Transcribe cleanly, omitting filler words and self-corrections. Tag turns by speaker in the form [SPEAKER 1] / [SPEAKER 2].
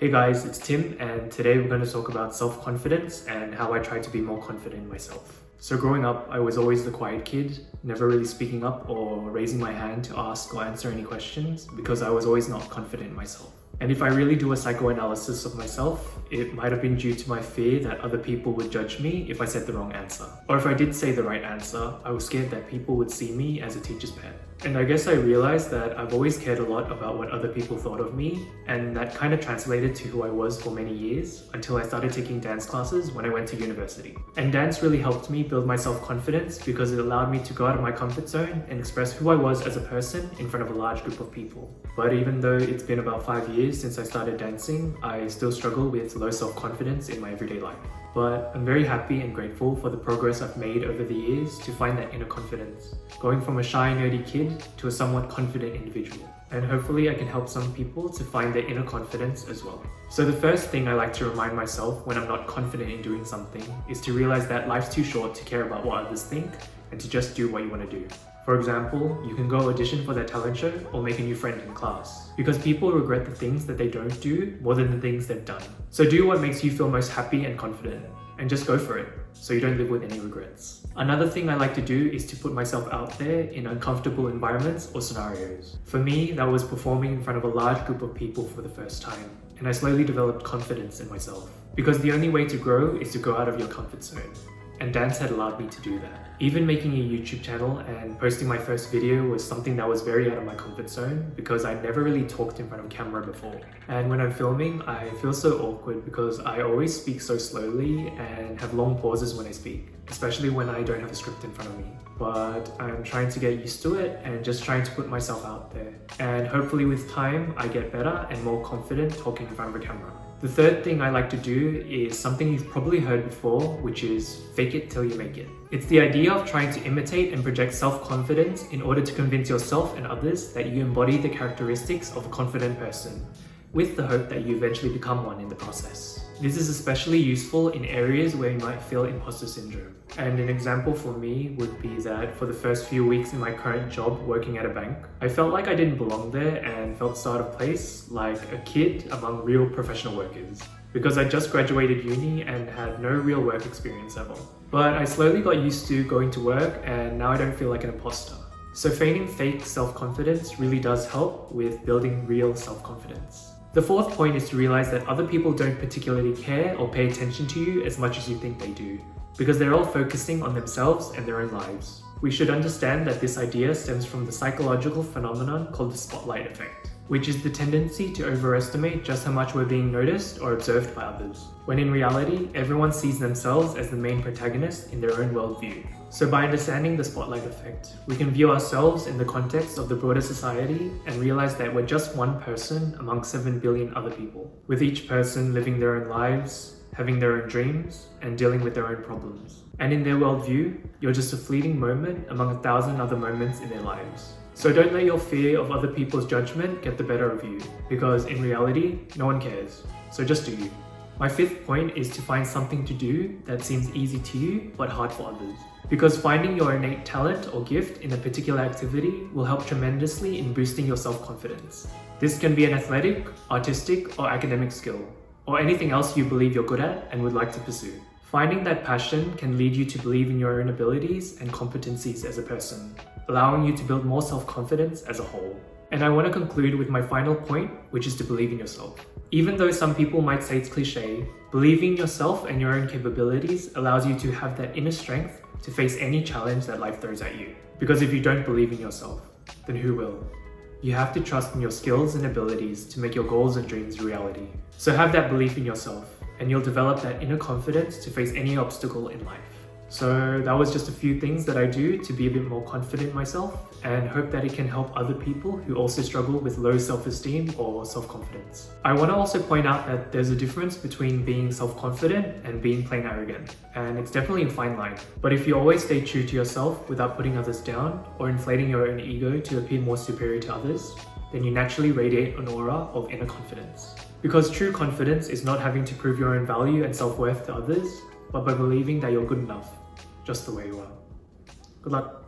[SPEAKER 1] Hey guys, it's Tim, and today we're going to talk about self-confidence and how I try to be more confident in myself. So growing up, I was always the quiet kid, never really speaking up or raising my hand to ask or answer any questions because I was always not confident in myself. And if I really do a psychoanalysis of myself, it might have been due to my fear that other people would judge me if I said the wrong answer. Or if I did say the right answer, I was scared that people would see me as a teacher's pet. And I guess I realized that I've always cared a lot about what other people thought of me, and that kind of translated to who I was for many years until I started taking dance classes when I went to university. And dance really helped me build my self-confidence because it allowed me to go out of my comfort zone and express who I was as a person in front of a large group of people. But even though it's been about 5 years since I started dancing, I still struggle with low self-confidence in my everyday life. But I'm very happy and grateful for the progress I've made over the years to find that inner confidence, going from a shy, nerdy kid to a somewhat confident individual. And hopefully I can help some people to find their inner confidence as well. So the first thing I like to remind myself when I'm not confident in doing something is to realize that life's too short to care about what others think and to just do what you want to do. For example, you can go audition for that talent show or make a new friend in class, because people regret the things that they don't do more than the things they've done. So do what makes you feel most happy and confident, and just go for it, so you don't live with any regrets. Another thing I like to do is to put myself out there in uncomfortable environments or scenarios. For me, that was performing in front of a large group of people for the first time, and I slowly developed confidence in myself. Because the only way to grow is to go out of your comfort zone. And dance had allowed me to do that. Even making a YouTube channel and posting my first video was something that was very out of my comfort zone because I never really talked in front of camera before. And when I'm filming, I feel so awkward because I always speak so slowly and have long pauses when I speak, especially when I don't have a script in front of me. But I'm trying to get used to it and just trying to put myself out there. And hopefully with time, I get better and more confident talking in front of a camera. The third thing I like to do is something you've probably heard before, which is fake it till you make it. It's the idea of trying to imitate and project self-confidence in order to convince yourself and others that you embody the characteristics of a confident person, with the hope that you eventually become one in the process. This is especially useful in areas where you might feel imposter syndrome. And an example for me would be that for the first few weeks in my current job working at a bank, I felt like I didn't belong there and felt so out of place, like a kid among real professional workers, because I just graduated uni and had no real work experience ever. But I slowly got used to going to work and now I don't feel like an imposter. So feigning fake self-confidence really does help with building real self-confidence. The fourth point is to realize that other people don't particularly care or pay attention to you as much as you think they do, because they're all focusing on themselves and their own lives. We should understand that this idea stems from the psychological phenomenon called the spotlight effect, which is the tendency to overestimate just how much we're being noticed or observed by others, when in reality, everyone sees themselves as the main protagonist in their own worldview. So by understanding the spotlight effect, we can view ourselves in the context of the broader society and realize that we're just one person among 7 billion other people, with each person living their own lives, having their own dreams, and dealing with their own problems. And in their worldview, you're just a fleeting moment among 1,000 other moments in their lives. So don't let your fear of other people's judgment get the better of you, because in reality, no one cares. So just do you. My fifth point is to find something to do that seems easy to you but hard for others. Because finding your innate talent or gift in a particular activity will help tremendously in boosting your self-confidence. This can be an athletic, artistic, or academic skill, or anything else you believe you're good at and would like to pursue. Finding that passion can lead you to believe in your own abilities and competencies as a person, allowing you to build more self-confidence as a whole. And I want to conclude with my final point, which is to believe in yourself. Even though some people might say it's cliche, believing in yourself and your own capabilities allows you to have that inner strength to face any challenge that life throws at you. Because if you don't believe in yourself, then who will? You have to trust in your skills and abilities to make your goals and dreams a reality. So have that belief in yourself, and you'll develop that inner confidence to face any obstacle in life. So that was just a few things that I do to be a bit more confident in myself, and hope that it can help other people who also struggle with low self-esteem or self-confidence. I want to also point out that there's a difference between being self-confident and being plain arrogant, and it's definitely a fine line. But if you always stay true to yourself without putting others down or inflating your own ego to appear more superior to others, then you naturally radiate an aura of inner confidence. Because true confidence is not having to prove your own value and self-worth to others, but by believing that you're good enough, just the way you are. Good luck.